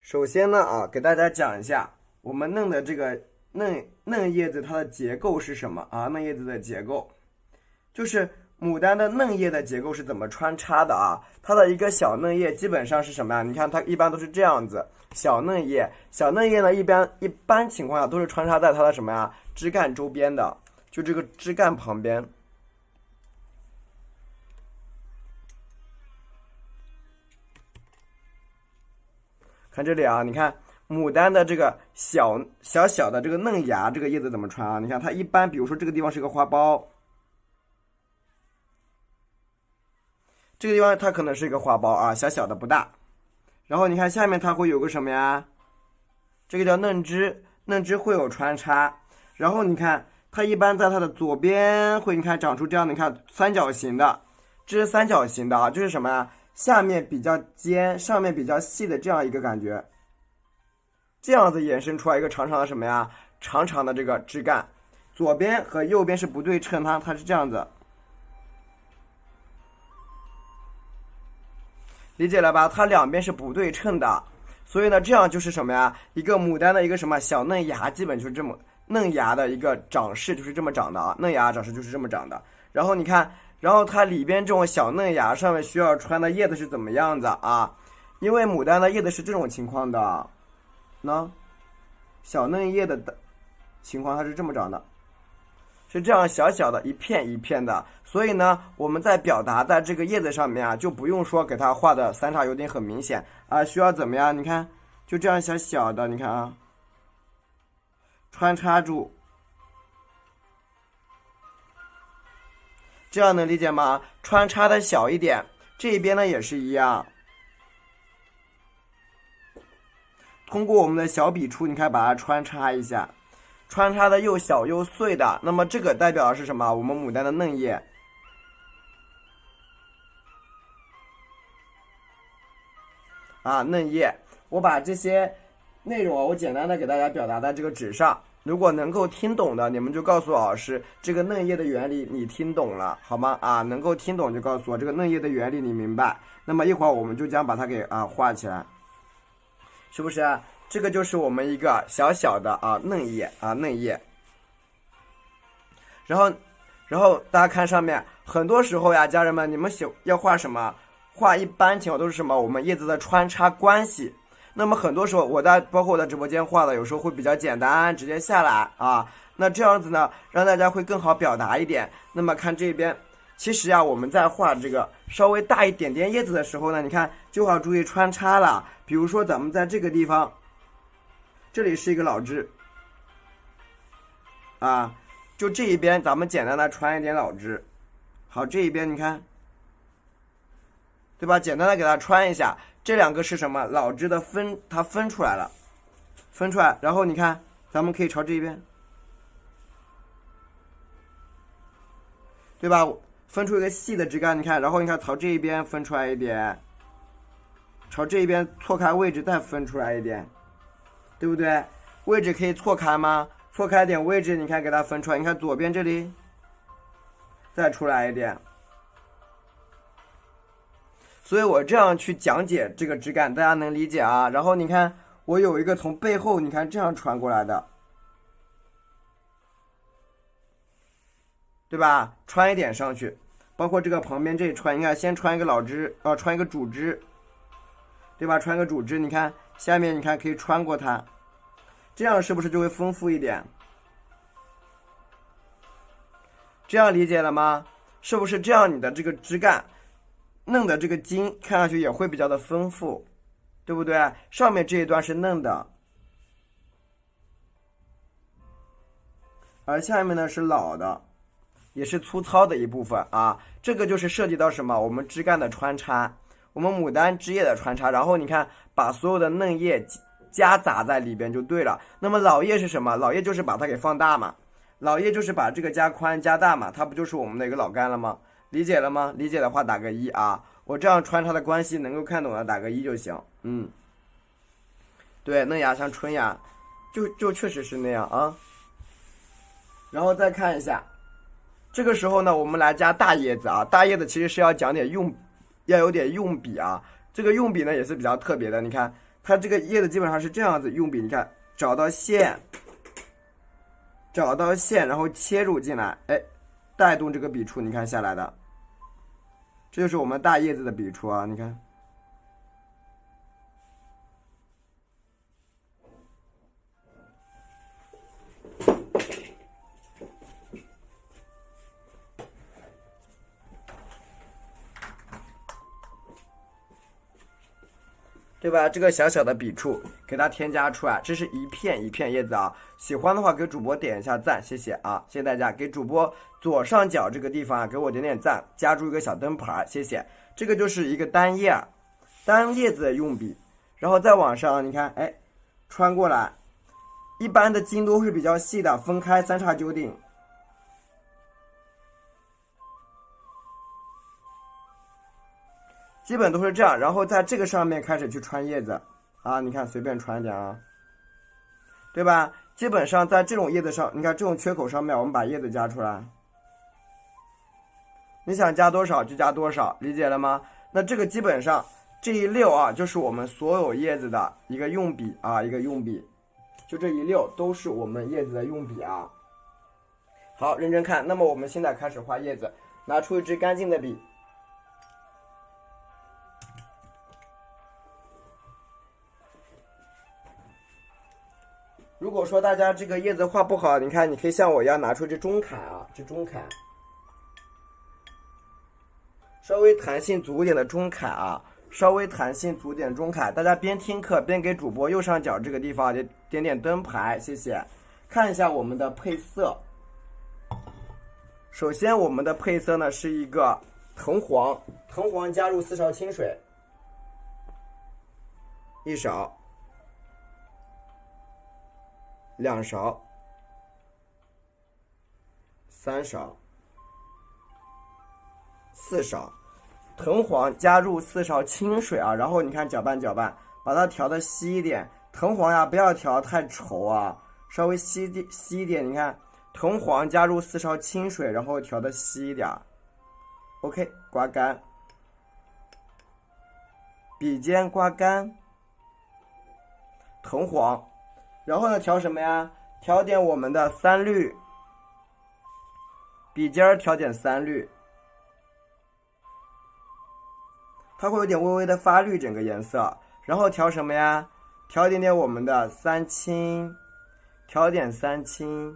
首先呢给大家讲一下我们嫩的这个嫩叶子它的结构是什么啊？嫩叶子的结构就是牡丹的嫩叶的结构是怎么穿插的啊？它的一个小嫩叶基本上是什么呀？你看它一般都是这样子，小嫩叶呢一般情况下都是穿插在它的什么呀？枝干周边的，就这个枝干旁边。看这里啊，你看牡丹的这个小的这个嫩芽，这个叶子怎么穿啊？你看它一般，比如说这个地方是一个花苞，这个地方它可能是一个花苞啊，小的不大。然后你看下面它会有个什么呀？这个叫嫩枝，嫩枝会有穿插。然后你看它一般在它的左边会，你看长出这样的，你看三角形的，这是三角形的啊，就是什么呀？下面比较尖，上面比较细的这样一个感觉，这样子衍生出来一个长长的什么呀？长长的这个枝干，左边和右边是不对称，它是这样子，理解了吧？它两边是不对称的，所以呢，这样就是什么呀？一个牡丹的一个什么小嫩芽，基本就是这么嫩芽的一个长势就是这么长的啊，嫩芽长势就是这么长的。然后你看。然后它里边这种小嫩芽上面需要穿的叶子是怎么样子啊？因为牡丹的叶子是这种情况的，那小嫩叶的情况它是这么长的，是这样小小的一片一片的。所以呢，我们在表达在这个叶子上面啊，就不用说给它画的三叉有点很明显啊，需要怎么样？你看，就这样小的，你看啊，穿插住。这样能理解吗？穿插的小一点，这边呢也是一样。通过我们的小笔触，你看把它穿插一下，穿插的又小又碎的，那么这个代表的是什么？我们牡丹的嫩叶啊，嫩叶。我把这些内容我简单的给大家表达在这个纸上。如果能够听懂的，你们就告诉老师这个嫩叶的原理你听懂了，好吗？啊，能够听懂就告诉我这个嫩叶的原理你明白。那么一会儿我们就将把它给画起来，是不是啊？这个就是我们一个小的嫩叶啊嫩叶。然后大家看上面，很多时候呀，家人们你们要画什么？画一般情况都是什么？我们叶子的穿插关系。那么很多时候包括我在直播间画的有时候会比较简单，直接下来啊，那这样子呢让大家会更好表达一点。那么看这边，其实啊我们在画这个稍微大一点点叶子的时候呢，你看就要注意穿插了。比如说咱们在这个地方，这里是一个老枝啊，就这一边咱们简单的穿一点老枝。好，这一边你看对吧，简单的给它穿一下。这两个是什么？老枝的它分出来了，然后你看，咱们可以朝这边，对吧？分出一个细的枝干，你看，然后你看朝这一边分出来一点，朝这一边错开位置再分出来一点，对不对？位置可以错开吗？错开点位置，你看给它分出来，你看左边这里再出来一点。所以我这样去讲解这个枝干，大家能理解啊。然后你看，我有一个从背后，你看这样传过来的，对吧？穿一点上去，包括这个旁边这里穿，你看先穿一个老枝，穿一个主枝，对吧？穿一个主枝，你看下面你看可以穿过它，这样是不是就会丰富一点？这样理解了吗？是不是这样？你的这个枝干嫩的这个茎看上去也会比较的丰富，对不对？上面这一段是嫩的，而下面呢是老的，也是粗糙的一部分啊。这个就是涉及到什么？我们枝干的穿插，我们牡丹枝叶的穿插。然后你看，把所有的嫩叶夹杂在里边就对了。那么老叶是什么？老叶就是把它给放大嘛，老叶就是把这个加宽加大嘛，它不就是我们的一个老干了吗？理解了吗？理解的话打个一啊，我这样穿插的关系能够看懂的打个一就行。对，嫩芽像春芽，就确实是那样啊。然后再看一下，这个时候呢，我们来加大叶子啊，大叶子其实是要讲点要有点用笔啊。这个用笔呢也是比较特别的，你看它这个叶子基本上是这样子用笔，你看找到线，然后切入进来，哎，带动这个笔触，你看下来的，这就是我们大叶子的笔触啊，你看。对吧？这个小小的笔触给它添加出来，这是一片一片叶子啊。喜欢的话给主播点一下赞，谢谢啊，谢谢大家。给主播左上角这个地方啊，给我点点赞，加注一个小灯牌，谢谢。这个就是一个单叶子的用笔，然后再往上，你看，哎，穿过来，一般的筋都是比较细的，分开三叉九顶。基本都是这样，然后在这个上面开始去穿叶子啊，你看随便穿一点啊，对吧？基本上在这种叶子上，你看这种缺口上面，我们把叶子加出来，你想加多少就加多少，理解了吗？那这个基本上这一溜啊，就是我们所有叶子的一个用笔啊，一个用笔，就这一溜都是我们叶子的用笔啊。好，认真看。那么我们现在开始画叶子，拿出一支干净的笔。如果说大家这个叶子画不好，你看，你可以像我一样拿出这中楷啊，这中楷，稍微弹性足一点的中楷啊，稍微弹性足点中楷。大家边听课边给主播右上角这个地方点点灯牌，谢谢。看一下我们的配色，首先我们的配色呢是一个藤黄，藤黄加入4勺清水，1勺。2勺，3勺，4勺，藤黄加入4勺清水啊，然后你看搅拌搅拌，把它调的稀一点。藤黄呀，不要调太稠啊，稍微稀一点。你看，藤黄加入4勺清水，然后调的稀一点。OK， 刮干，笔尖刮干，藤黄。然后呢，调什么呀？调点我们的3绿，笔尖调点3绿，它会有点微微的发绿整个颜色。然后调什么呀？调一点点我们的3青，调点3青。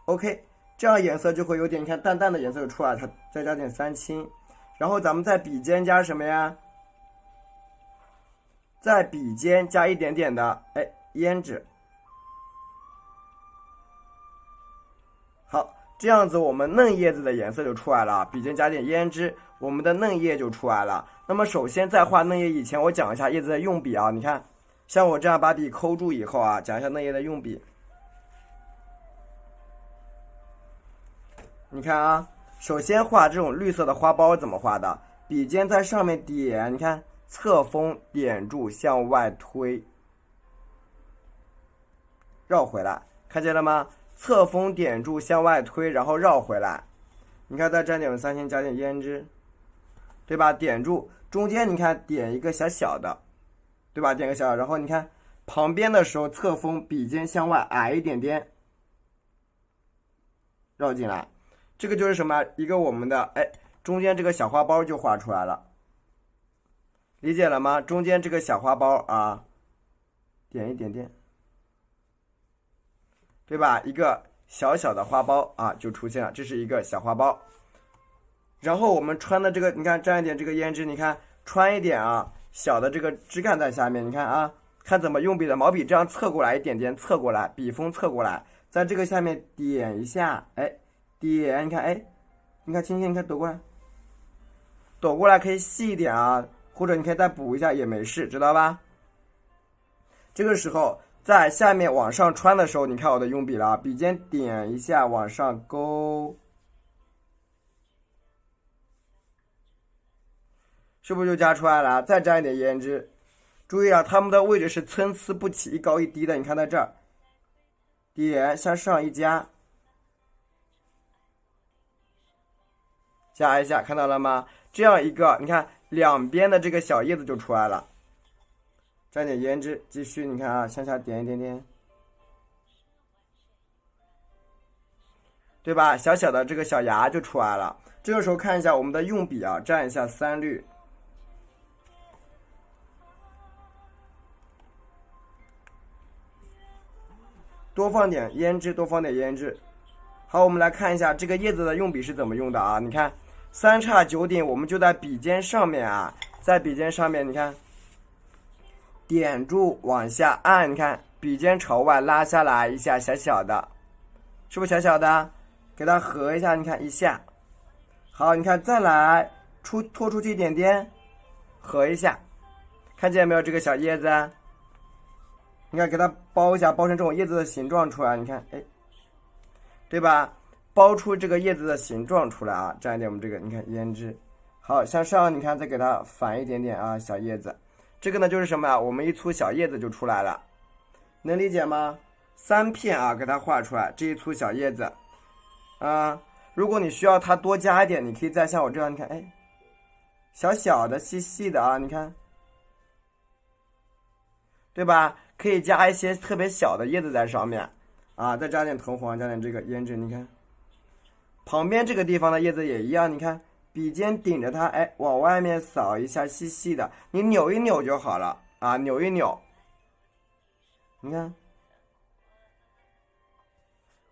OK， 这样颜色就会有点，你看淡淡的颜色就出来，它再加点3青。然后咱们在笔尖加什么呀？在笔尖加一点点的胭脂。好，这样子我们嫩叶子的颜色就出来了，笔尖加点胭脂，我们的嫩叶就出来了。那么首先在画嫩叶以前，我讲一下叶子的用笔啊。你看，像我这样把笔抠住以后啊，讲一下嫩叶的用笔。你看啊，首先画这种绿色的花苞怎么画的？笔尖在上面点，你看。侧锋点住向外推，绕回来，看见了吗？侧锋点住向外推，然后绕回来。你看，再沾点3青，加点胭脂，对吧？点住中间，你看点一个小小的，对吧？点个小小，然后你看旁边的时候，侧锋笔尖向外矮一点点，绕进来。这个就是什么？一个我们的中间这个小花苞就画出来了。理解了吗？中间这个小花苞啊，点一点点，对吧？一个小小的花苞啊就出现了，这是一个小花苞。然后我们穿的这个，你看沾一点这个胭脂，你看穿一点啊，小的这个枝干在下面，你看啊，看怎么用笔的，毛笔这样侧过来一点点，侧过来，笔锋侧过来，在这个下面点一下，点，你看你看轻轻，你看抖过来，抖过来可以细一点啊。或者你可以再补一下也没事，知道吧？这个时候在下面往上穿的时候，你看我的用笔了，笔尖点一下往上勾，是不是就加出来了？再沾一点胭脂，注意啊，它们的位置是参差不齐，一高一低的。你看在这儿，点向上一加，加一下，看到了吗？这样一个，你看。两边的这个小叶子就出来了。沾点胭脂，继续你看啊，向下点一点点，对吧？小小的这个小芽就出来了。这个时候看一下我们的用笔啊，蘸一下3绿。多放点胭脂，多放点胭脂。好，我们来看一下这个叶子的用笔是怎么用的啊？你看3叉9点，我们就在笔尖上面啊，在笔尖上面，你看点住往下按，你看笔尖朝外拉下来一下，小小的，是不是小小的？给它合一下，你看一下。好，你看再来拖出去一点点，合一下，看见没有这个小叶子啊？你看给它包一下，包成这种叶子的形状出来，你看，哎，对吧？包出这个叶子的形状出来啊，蘸一点我们这个，你看胭脂。好，向上，你看再给它反一点点啊，小叶子。这个呢就是什么呀？我们一簇小叶子就出来了，能理解吗？3片啊，给它画出来，这一簇小叶子啊。如果你需要它多加一点，你可以再像我这样，你看，哎，小小的、细细的啊，你看，对吧？可以加一些特别小的叶子在上面啊，再加点藤黄，加点这个胭脂，你看。旁边这个地方的叶子也一样，你看，笔尖顶着它，哎，往外面扫一下，细细的，你扭一扭就好了啊，扭一扭，你看。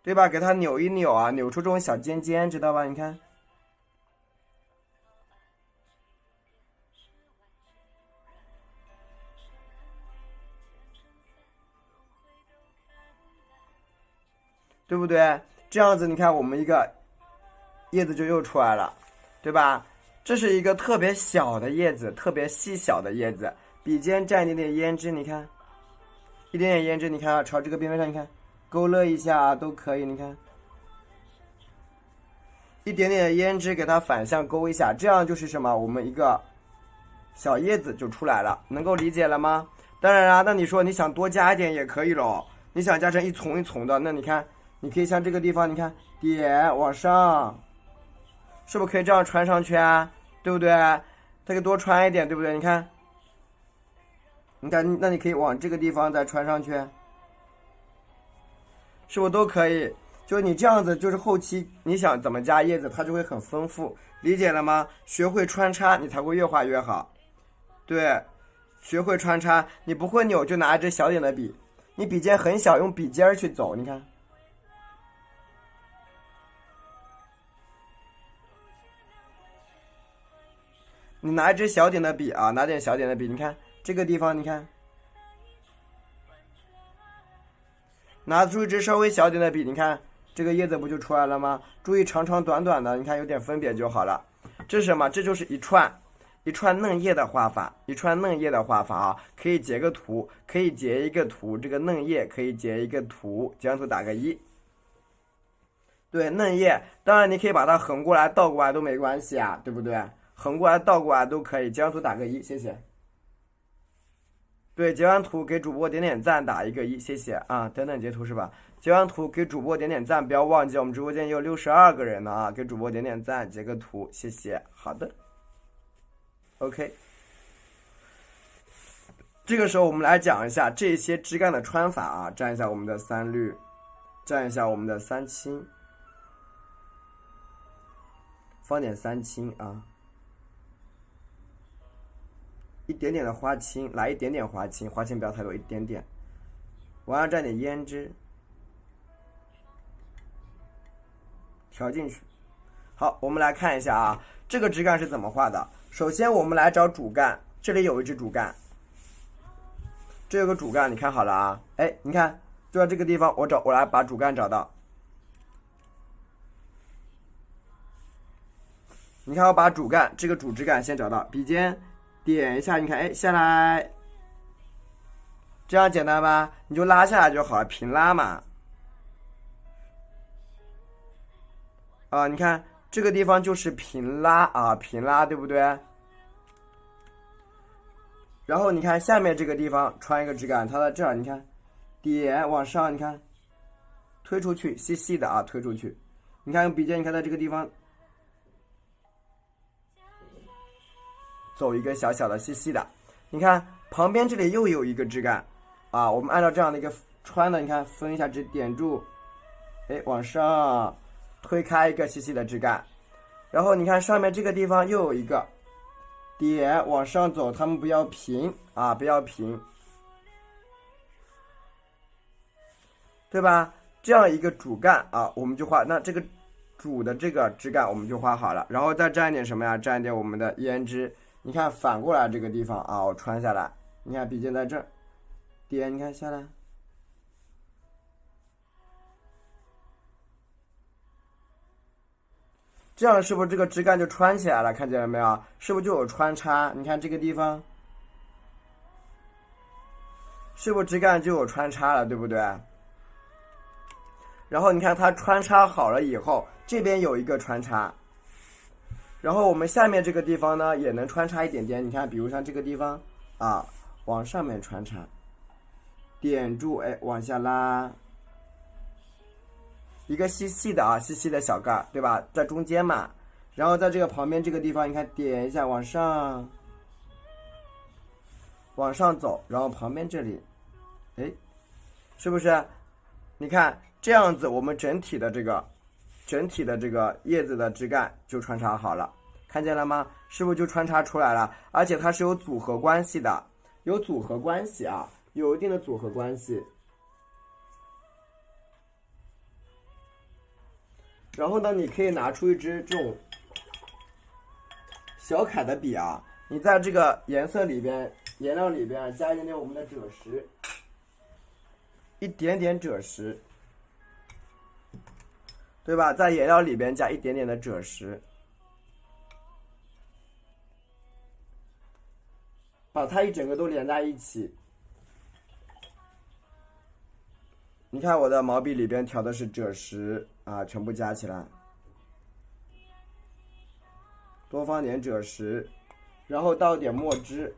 对吧？给它扭一扭啊，扭出这种小尖尖，知道吧？你看，对不对？这样子，你看我们一个叶子就又出来了，对吧？这是一个特别小的叶子，特别细小的叶子。笔尖蘸一点点胭脂，你看，一点点胭脂，你看啊，朝这个边边上，你看，勾勒一下啊，都可以，你看。一点点的胭脂给它反向勾一下，这样就是什么？我们一个小叶子就出来了，能够理解了吗？当然啦，那你说你想多加一点也可以咯，你想加成一丛一丛的，那你看，你可以像这个地方，你看点往上，是不是可以这样穿上去啊？对不对？它可以多穿一点，对不对？你看，那你可以往这个地方再穿上去，是不是都可以？就是你这样子，就是后期你想怎么加叶子，它就会很丰富，理解了吗？学会穿插，你才会越画越好。对，学会穿插，你不会扭就拿一支小点的笔，你笔尖很小，用笔尖去走，你看。你拿一支小点的笔啊，拿点小点的笔，你看这个地方，你看。拿出一支稍微小点的笔，你看。这个叶子不就出来了吗？注意长长短短的，你看有点分别就好了。这是什么？这就是一串嫩叶的画法，一串嫩叶的画法啊，可以截个图，可以截一个图，这个嫩叶可以截一个图，截完图打个1。对，嫩叶，当然你可以把它横过来、倒过来都没关系啊，对不对？横过来、倒过来都可以，截完图打个1，谢谢。对，截完图给主播点点赞，打一个1，谢谢啊。等等截图是吧？截完图给主播点点赞，不要忘记我们直播间有62个人呢啊，给主播点点赞，截个图，谢谢。好的 ，OK。这个时候我们来讲一下这些枝干的穿法啊，蘸一下我们的3绿，蘸一下我们的3青，放点3青啊。一点点的花青，来一点点花青，花青不要太多，一点点。我要蘸点胭脂，调进去。好，我们来看一下啊，这个枝干是怎么画的。首先我们来找主干，这里有一支主干，这有个主干，你看好了啊。哎，你看就在这个地方，我来把主干找到。你看我把主干这个主枝干先找到，笔尖点一下，你看，哎，下来，这样简单吧？你就拉下来就好了，平拉嘛。啊，你看这个地方就是平拉啊，平拉，对不对？然后你看下面这个地方穿一个枝干，它在这儿，你看，点往上，你看，推出去，细细的啊，推出去。你看用笔尖，你看在这个地方。走一个小小的细细的。你看旁边这里又有一个枝干啊，我们按照这样的一个穿的，你看分一下枝，点住，哎，往上推开一个细细的枝干，然后你看上面这个地方又有一个点，往上走，它们不要平啊，不要平，对吧？这样一个主干啊，我们就画，那这个主的这个枝干我们就画好了，然后再蘸一点什么呀？蘸一点我们的胭脂。你看反过来这个地方啊，我穿下来，你看笔尖在这儿点，你看下来，这样是不是这个枝干就穿起来了？看见了没有？是不是就有穿插？你看这个地方，是不是枝干就有穿插了，对不对？然后你看它穿插好了以后，这边有一个穿插，然后我们下面这个地方呢也能穿插一点点。你看，比如像这个地方啊，往上面穿插，点住，哎，往下拉，一个细细的啊，细细的小盖，对吧？在中间嘛，然后在这个旁边这个地方，你看点一下，往上，往上走，然后旁边这里，哎，是不是？你看这样子，我们整体的这个叶子的枝干就穿插好了，看见了吗？是不是就穿插出来了？而且它是有组合关系的，有组合关系啊，有一定的组合关系。然后呢，你可以拿出一支这种小楷的笔啊，你在这个颜色里边、颜料里边加一点点我们的赭石，一点点赭石，对吧？在颜料里边加一点点的赭石，把它一整个都连在一起。你看我的毛笔里边调的是赭石啊，全部加起来，多放点赭石，然后倒点墨汁，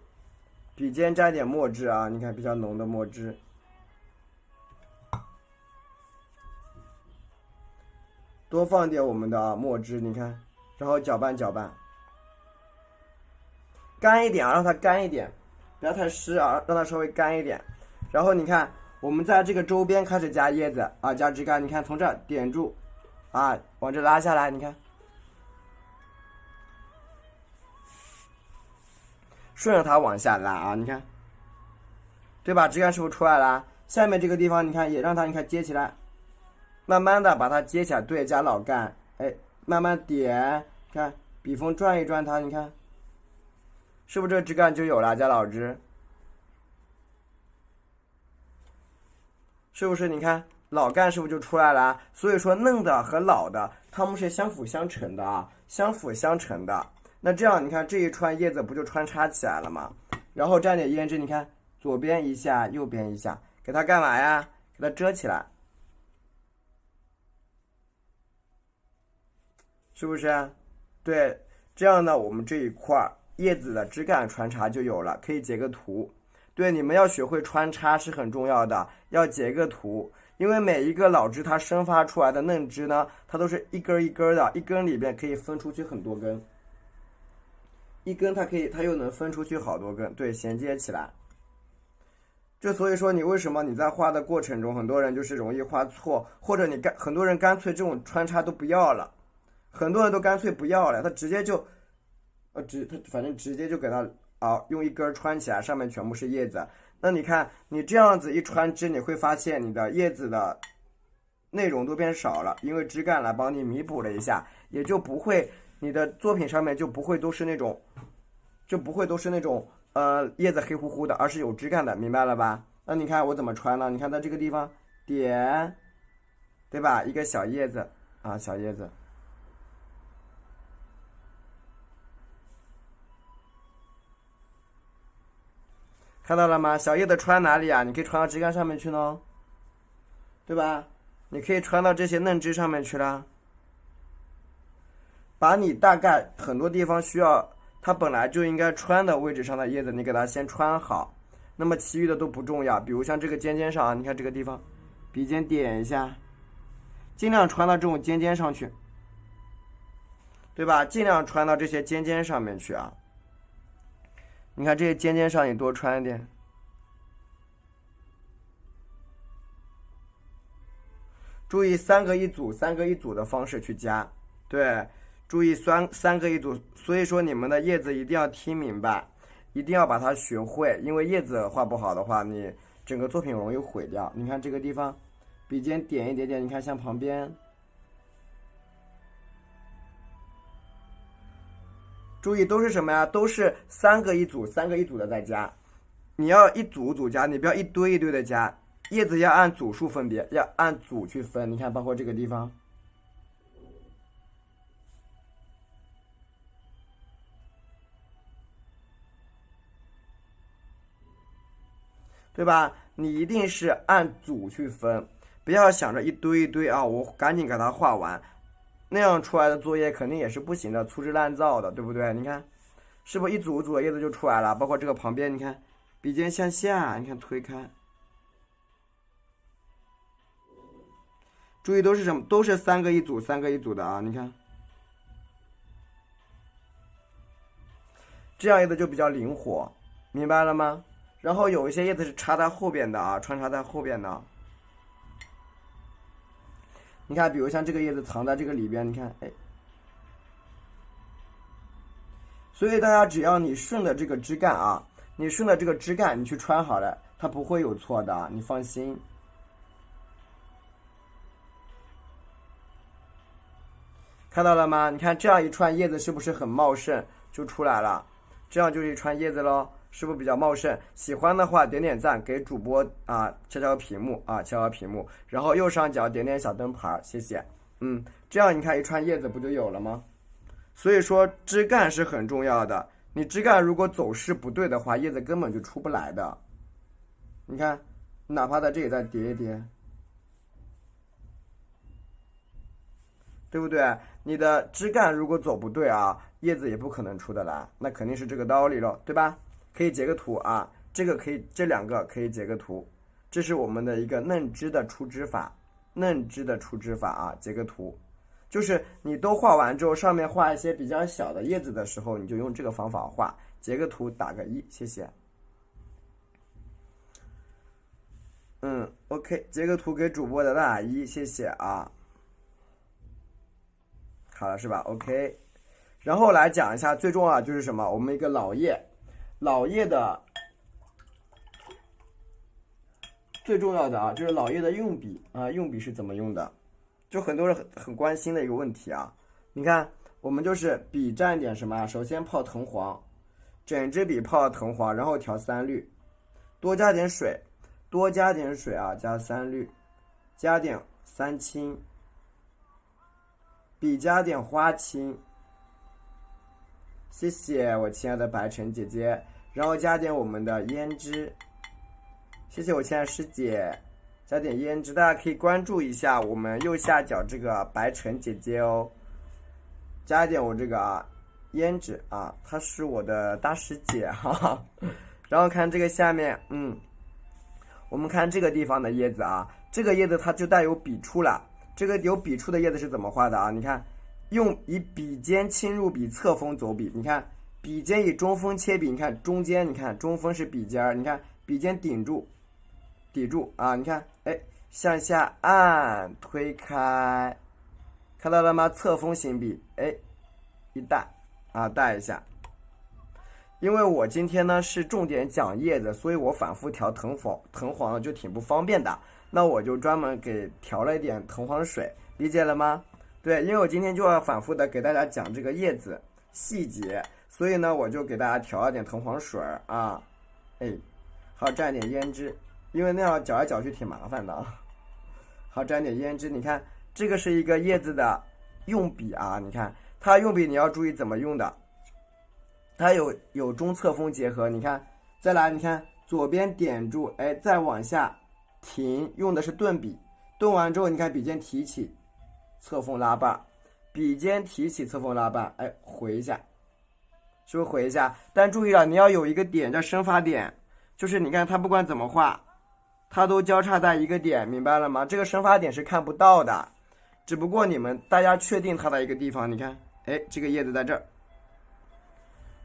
笔尖沾点墨汁啊，你看比较浓的墨汁，多放点我们的墨汁，你看，然后搅拌搅拌，干一点啊，让它干一点，不要太湿啊，让它稍微干一点。然后你看，我们在这个周边开始加叶子啊，加枝干，你看从这儿点住，啊，往这拉下来，你看，顺着它往下拉啊，你看，对吧？枝干是不是出来了？下面这个地方，你看也让它，你看接起来，慢慢的把它接起来，对，加老干，哎，慢慢点，看笔锋转一转它，你看，是不是这个枝干就有了？加老枝。是不是？你看老干是不是就出来了？所以说嫩的和老的它们是相辅相成的啊，相辅相成的。那这样你看这一串叶子不就穿插起来了吗？然后蘸点胭脂，你看左边一下，右边一下，给它干嘛呀？给它遮起来，是不是？对，这样呢，我们这一块叶子的枝干穿插就有了，可以截个图。对，你们要学会穿插是很重要的，要截个图，因为每一个老枝它生发出来的嫩枝呢，它都是一根一根的，一根里边可以分出去很多根，一根它又能分出去好多根，对，衔接起来。就所以说你为什么你在画的过程中，很多人就是容易画错，或者很多人干脆这种穿插都不要了，很多人都干脆不要了，他直接就，他反正直接就给它。啊，用一根穿起来，上面全部是叶子。那你看，你这样子一穿枝，你会发现你的叶子的内容都变少了，因为枝干来帮你弥补了一下，也就不会你的作品上面就不会都是那种叶子黑乎乎的，而是有枝干的，明白了吧？那你看我怎么穿呢？你看在这个地方点，对吧？一个小叶子啊，小叶子。看到了吗？小叶子穿哪里啊？你可以穿到枝干上面去呢，对吧？你可以穿到这些嫩枝上面去了。把你大概很多地方需要它本来就应该穿的位置上的叶子，你给它先穿好。那么其余的都不重要，比如像这个尖尖上啊，你看这个地方，笔尖点一下，尽量穿到这种尖尖上去，对吧？尽量穿到这些尖尖上面去啊。你看这些尖尖上你多穿一点。注意三个一组的方式去加，对，注意三个一组。所以说你们的叶子一定要听明白，一定要把它学会，因为叶子画不好的话，你整个作品容易毁掉。你看这个地方，笔尖点一点点，你看像旁边，注意都是什么呀？都是三个一组的在加，你要一组加，你不要一堆的加。叶子要按组数分别，要按组去分。你看，包括这个地方，对吧？你一定是按组去分，不要想着一堆啊，我赶紧给它画完，那样出来的作业肯定也是不行的，粗制滥造的，对不对？你看，是不是一组的叶子就出来了？包括这个旁边，你看，笔尖向下，你看推开。注意都是什么？都是三个一组的啊！你看，这样叶子就比较灵活，明白了吗？然后有一些叶子是插在后边的啊，穿插在后边的。你看，比如像这个叶子藏在这个里边，你看，哎，所以大家只要你顺着这个枝干啊，你顺着这个枝干，你去穿好了，它不会有错的，你放心。看到了吗？你看这样一串叶子是不是很茂盛就出来了？这样就是一串叶子咯，是不是比较茂盛？喜欢的话点点赞，给主播啊敲屏幕啊敲屏幕，然后右上角点点小灯牌，谢谢。这样你看一串叶子不就有了吗？所以说枝干是很重要的，你枝干如果走势不对的话，叶子根本就出不来的。你看，哪怕在这里再叠一叠。对不对？你的枝干如果走不对啊，叶子也不可能出得来，那肯定是这个道理了，对吧？可以截个图啊，这两个可以截个图，这是我们的一个嫩枝的出枝法，啊，截个图，就是你都画完之后，上面画一些比较小的叶子的时候，你就用这个方法画，截个图打个1，谢谢。OK， 截个图给主播的打1，谢谢啊。好了是吧 ？OK， 然后来讲一下最重要的就是什么？我们一个老叶的最重要的啊，就是老叶的用笔啊，用笔是怎么用的？就很多人很关心的一个问题啊。你看，我们就是笔蘸点什么？首先泡藤黄，整支笔泡藤黄，然后调3氯，多加点水啊，加3氯，加点3青。笔加点花青，谢谢我亲爱的白晨姐姐，然后加点我们的胭脂，谢谢我亲爱的师姐，加点胭脂，大家可以关注一下我们右下角这个白晨姐姐哦，加一点我这个胭脂啊，她是我的大师姐哈，然后看这个下面，我们看这个地方的叶子啊，这个叶子它就带有笔触了。这个有笔触的叶子是怎么画的啊？你看，以笔尖侵入笔，侧锋走笔。你看，笔尖以中锋切笔，你看中间，你看中锋是笔尖，你看笔尖抵住啊！你看，哎，向下按推开，看到了吗？侧锋行笔，哎，一带啊，带一下。因为我今天呢是重点讲叶子，所以我反复调藤黄就挺不方便的。那我就专门给调了一点藤黄水，理解了吗？对，因为我今天就要反复的给大家讲这个叶子细节，所以呢，我就给大家调了点藤黄水啊，好蘸点胭脂，因为那样搅来搅去挺麻烦的啊。好蘸点胭脂，你看这个是一个叶子的用笔啊，你看它用笔你要注意怎么用的，它有中侧锋结合，你看，再来你看左边点住，再往下。停，用的是顿笔，顿完之后，你看笔尖提起，侧锋拉瓣，笔尖提起，侧锋拉瓣，回一下，是不是回一下？但注意了，你要有一个点叫生发点，就是你看它不管怎么画，它都交叉在一个点，明白了吗？这个生发点是看不到的，只不过大家确定它的一个地方，你看，这个叶子在这儿，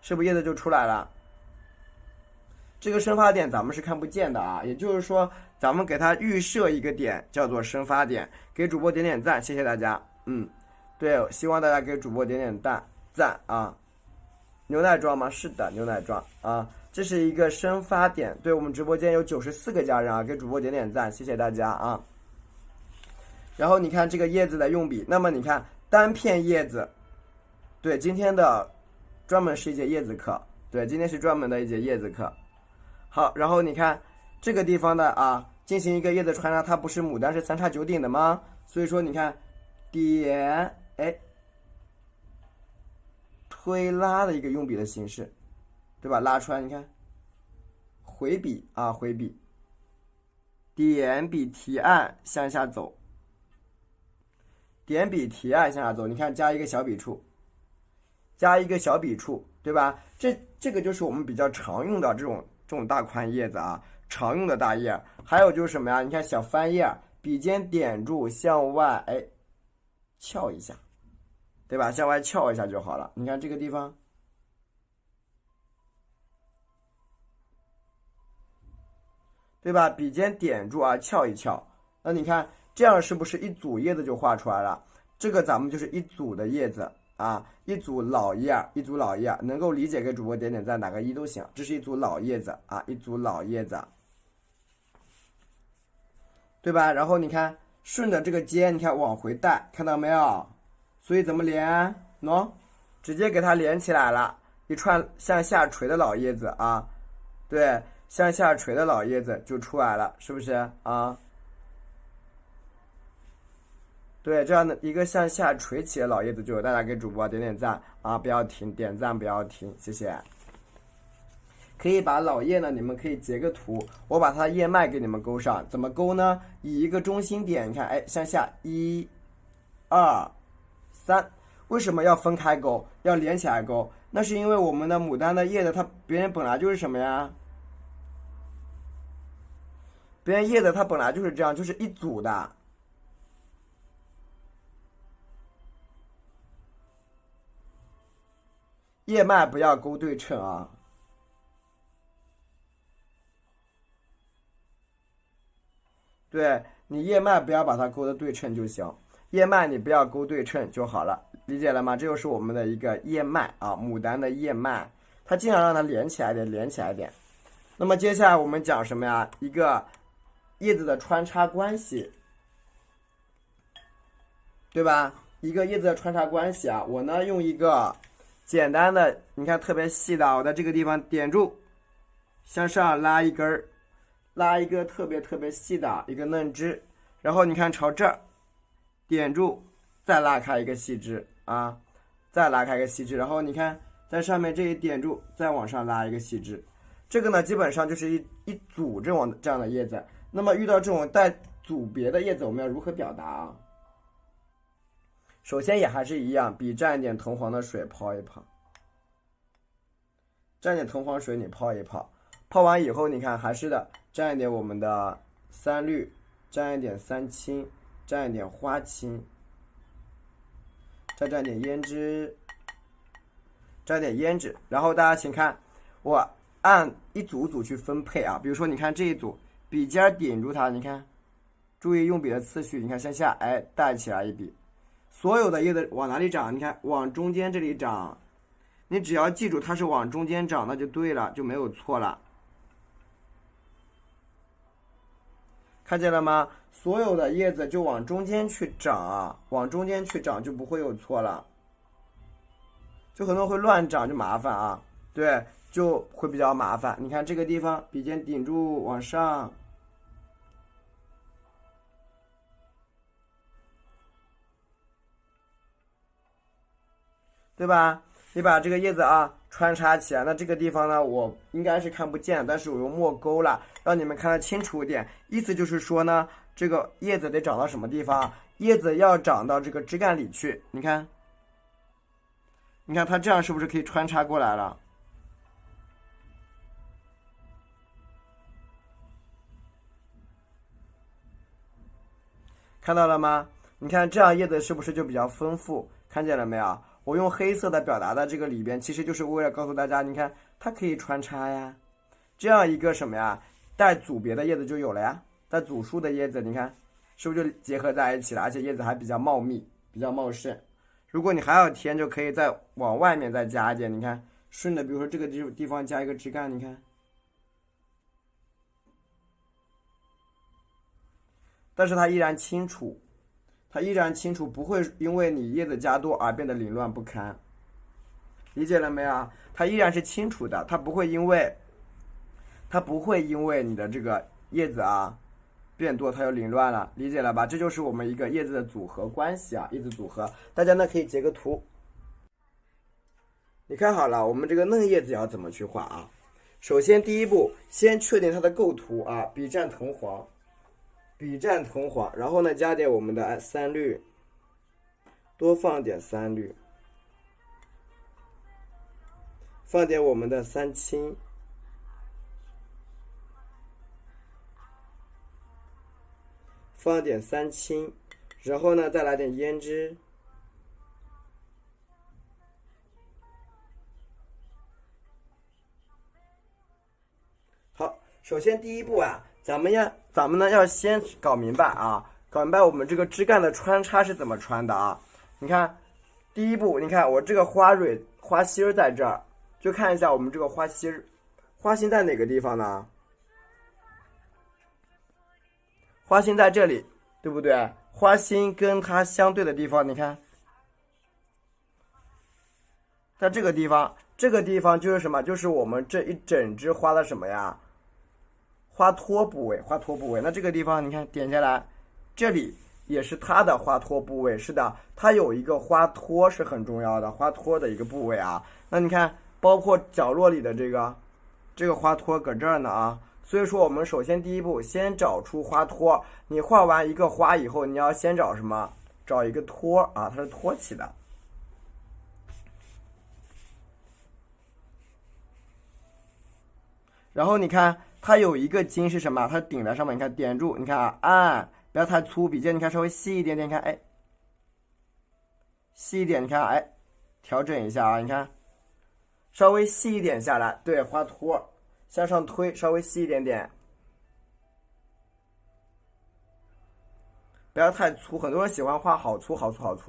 是不是叶子就出来了？这个生发点咱们是看不见的啊，也就是说咱们给它预设一个点叫做生发点。给主播点点赞，谢谢大家。对，希望大家给主播点点赞啊。牛奶装吗？是的，牛奶装啊。这是一个生发点，对，我们直播间有94个家人啊，给主播点点赞，谢谢大家啊。然后你看这个叶子的用笔，那么你看单片叶子，对，今天的专门是一节叶子课，对，今天是专门的一节叶子课。好，然后你看这个地方的啊，进行一个叶子穿插，它不是牡丹是3叉9顶的吗？所以说你看点，推拉的一个用笔的形式，对吧？拉出来，你看回笔啊，回笔，点笔提按向下走，点笔提按向下走，你看加一个小笔触，加一个小笔触，对吧？这个就是我们比较常用的这种大宽叶子啊，常用的大叶。还有就是什么呀？你看小翻叶，笔尖点住向外，翘一下，对吧？向外翘一下就好了。你看这个地方，对吧？笔尖点住啊，翘一翘。那你看这样是不是一组叶子就画出来了？这个咱们就是一组的叶子啊，一组老叶，一组老叶，能够理解给主播点点赞，打个1都行。这是一组老叶子啊，一组老叶子，对吧？然后你看顺着这个尖，你看往回带，看到没有？所以怎么连？直接给它连起来了，一串向下垂的老叶子啊，对，向下垂的老叶子就出来了，是不是啊？对，这样的一个向下垂起的老叶子就有，大家给主播点点赞啊，不要停，点赞不要停，谢谢。可以把老叶呢，你们可以截个图，我把它的叶脉给你们勾上，怎么勾呢？以一个中心点，你看，向下1、2、3，为什么要分开勾，要连起来勾？那是因为我们的牡丹的叶子，它别人本来就是什么呀？别人叶子它本来就是这样，就是一组的。叶脉不要勾对称啊。对，你叶脉不要把它勾的对称就行，叶脉你不要勾对称就好了，理解了吗？这就是我们的一个叶脉啊，牡丹的叶脉，它尽量让它连起来点，连起来点。那么接下来我们讲什么呀？一个叶子的穿插关系，对吧？一个叶子的穿插关系啊，我呢用一个简单的，你看特别细的，我在这个地方点住，向上拉一根儿。拉一个特别细的一个嫩枝，然后你看朝这儿点住，再拉开一个细枝啊，再拉开一个细枝，然后你看在上面这一点住，再往上拉一个细枝。这个呢基本上就是一组这样的叶子。那么遇到这种带组别的叶子，我们要如何表达啊？首先也还是一样，笔蘸一点桐黄的水泡一泡，蘸点桐黄水你泡一泡，泡完以后你看还是的，蘸一点我们的3绿，蘸一点3青，蘸一点花青，再蘸点胭脂，蘸点胭脂。然后大家请看，我按一组组去分配啊。比如说你看这一组，笔尖顶住它，你看，注意用笔的次序，你看向下，带起来一笔。所有的叶子往哪里长？你看往中间这里长，你只要记住它是往中间长，那就对了，就没有错了。看见了吗？所有的叶子就往中间去长啊，往中间去长就不会有错了。就很多人会乱长就麻烦啊，对，就会比较麻烦。你看这个地方，笔尖顶住往上，对吧？你把这个叶子啊穿插起来，那这个地方呢，我应该是看不见，但是我用墨勾了，让你们看得清楚一点。意思就是说呢，这个叶子得长到什么地方？叶子要长到这个枝干里去。你看，你看它这样是不是可以穿插过来了？看到了吗？你看这样叶子是不是就比较丰富？看见了没有？我用黑色的表达的这个里边，其实就是为了告诉大家，你看它可以穿插呀，这样一个什么呀，带组别的叶子就有了呀，带组数的叶子，你看是不是就结合在一起了？而且叶子还比较茂密，比较茂盛。如果你还要添，就可以再往外面再加一点，你看顺着，比如说这个地方加一个枝干，你看。但是它依然清楚，不会因为你叶子加多而变得凌乱不堪，理解了没有？它依然是清楚的，它不会因为你的这个叶子啊变多，它就凌乱了，理解了吧？这就是我们一个叶子的组合关系啊，叶子组合，大家呢可以截个图。你看好了，我们这个嫩叶子要怎么去画啊？首先第一步，先确定它的构图啊，笔蘸藤黄。然后呢，加点我们的三绿，多放点三绿，放点我们的三青，然后呢，再来点胭脂，好，首先第一步啊。咱们呢要先搞明白啊，我们这个枝干的穿插是怎么穿的啊？你看，第一步，你看我这个花心在这儿，就看一下我们这个花心在哪个地方呢？花心在这里，对不对？花心跟它相对的地方，你看，在这个地方就是什么？就是我们这一整枝花的什么呀？花托部位，那这个地方你看点下来，这里也是它的花托部位，是的，它有一个花托是很重要的，花托的一个部位啊。那你看，包括角落里的这个花托搁这儿呢啊。所以说我们首先第一步先找出花托，你画完一个花以后，你要先找什么？找一个托啊，它是托起的。然后你看。它有一个筋是什么？它顶在上面，你看点住，你看啊，按，不要太粗，笔尖你看稍微细一点点，你看，哎，细一点，你看，哎，调整一下啊，你看，稍微细一点下来，对，花托向上推，稍微细一点点，不要太粗，很多人喜欢画好粗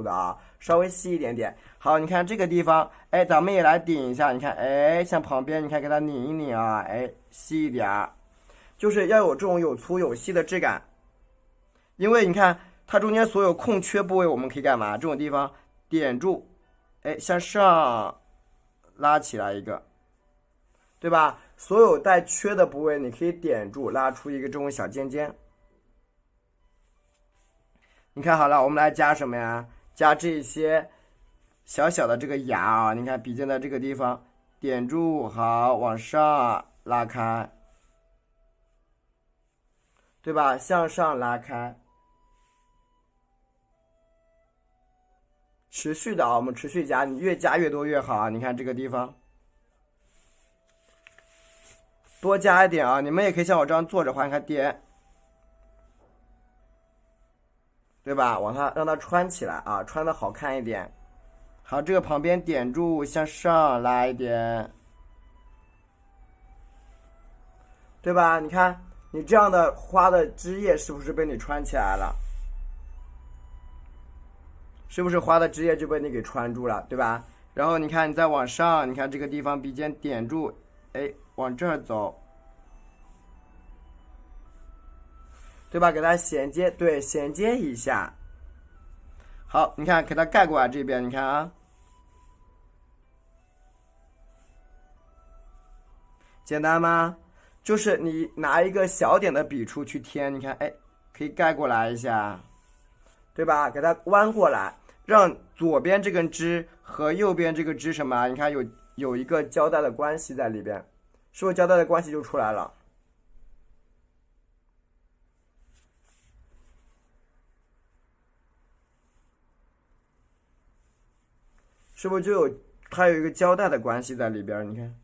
的啊，稍微细一点点。好，你看这个地方，哎，咱们也来顶一下，你看，哎，像旁边，你看给它拧一拧啊，哎，细一点，就是要有这种有粗有细的质感。因为你看它中间所有空缺部位，我们可以干嘛？这种地方点住，哎，向上拉起来一个，对吧？所有带缺的部位，你可以点住，拉出一个这种小尖尖。你看好了，我们来加什么呀？加这些小小的这个芽啊，你看笔尖的这个地方点住，好，往上拉开，对吧？向上拉开，持续的啊，我们持续加，你越加越多越好啊。你看这个地方，多加一点啊。你们也可以像我这样坐着画，你看点。对吧？让它穿起来啊，穿的好看一点。好，这个旁边点住，向上拉一点，对吧？你看，你这样的花的枝叶是不是被你穿起来了？是不是花的枝叶就被你给穿住了，对吧？然后你看，你再往上，你看这个地方笔尖点住，哎，往这儿走。对吧？给它衔接，对，衔接一下。好，你看，给它盖过来这边，你看啊，简单吗？就是你拿一个小点的笔触去添，你看，哎，可以盖过来一下，对吧？给它弯过来，让左边这根枝和右边这个枝什么？你看有一个交代的关系在里边，是不是交代的关系就出来了？是不是就它有一个交代的关系在里边？你看，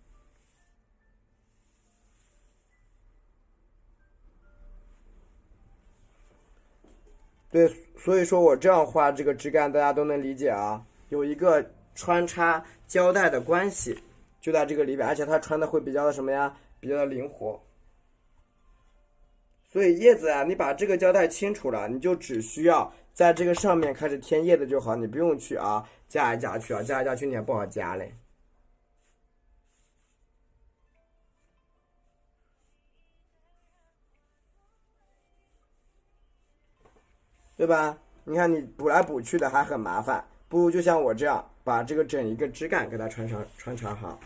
对，所以说我这样画这个枝干，大家都能理解啊，有一个穿插交代的关系就在这个里边，而且它穿的会比较的什么呀？比较的灵活。所以叶子啊，你把这个胶带清除了，你就只需要在这个上面开始添叶子就好，你不用去啊加来加去啊，加来加去你还不好加嘞，对吧？你看你补来补去的还很麻烦，不如就像我这样，把这个整一个枝干给它穿插好，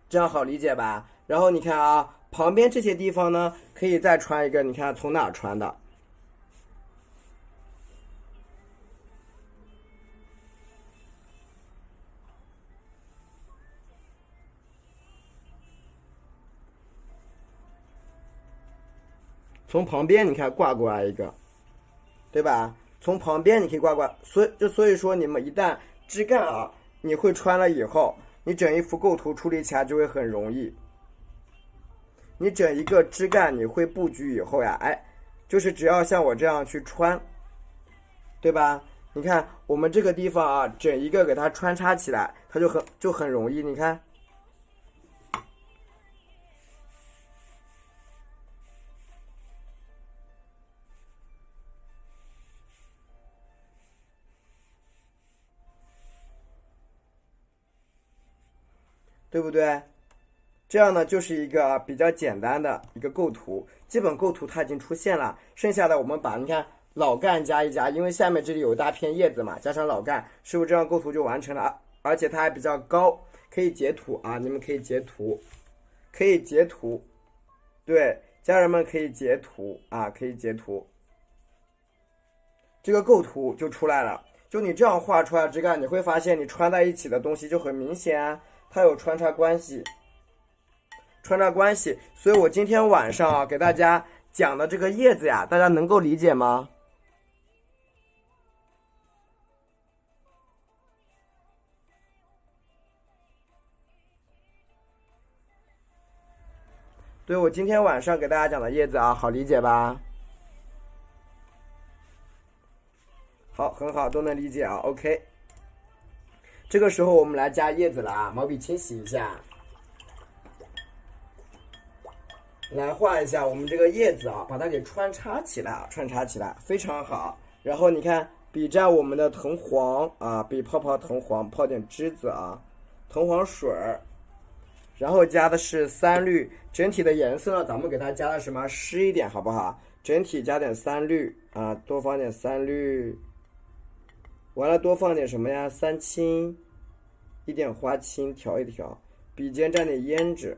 这样好理解吧？然后你看啊，旁边这些地方呢，可以再穿一个，你看从哪儿穿的？从旁边你看挂过来一个，对吧？从旁边你可以挂，所以说你们一旦枝干啊，你会穿了以后，你整一幅构图处理起来就会很容易。你整一个枝干你会布局以后呀，哎，就是只要像我这样去穿，对吧？你看我们这个地方啊，整一个给它穿插起来，它就很容易。你看，对不对？这样呢，就是一个比较简单的一个构图，基本构图它已经出现了。剩下的我们把你看老干加一加，因为下面这里有一大片叶子嘛，加上老干，是不是这样构图就完成了？而且它还比较高，可以截图啊，你们可以截图，可以截图，对，家人们可以截图啊，可以截图，这个构图就出来了。就你这样画出来枝干，你会发现你穿在一起的东西就很明显啊，它有穿插关系。所以我今天晚上啊给大家讲的这个叶子呀，大家能够理解吗？对，我今天晚上给大家讲的叶子啊，好理解吧？好，很好，都能理解啊。OK， 这个时候我们来加叶子了啊，毛笔清洗一下。来画一下我们这个叶子啊，把它给穿插起来，非常好。然后你看，比蘸我们的藤黄啊，比泡藤黄，泡点汁子啊，藤黄水儿。然后加的是三绿，整体的颜色呢，咱们给它加的什么湿一点，好不好？整体加点三绿啊，多放点三绿。完了，多放点什么呀？三青，一点花青，调一调。笔尖蘸点胭脂。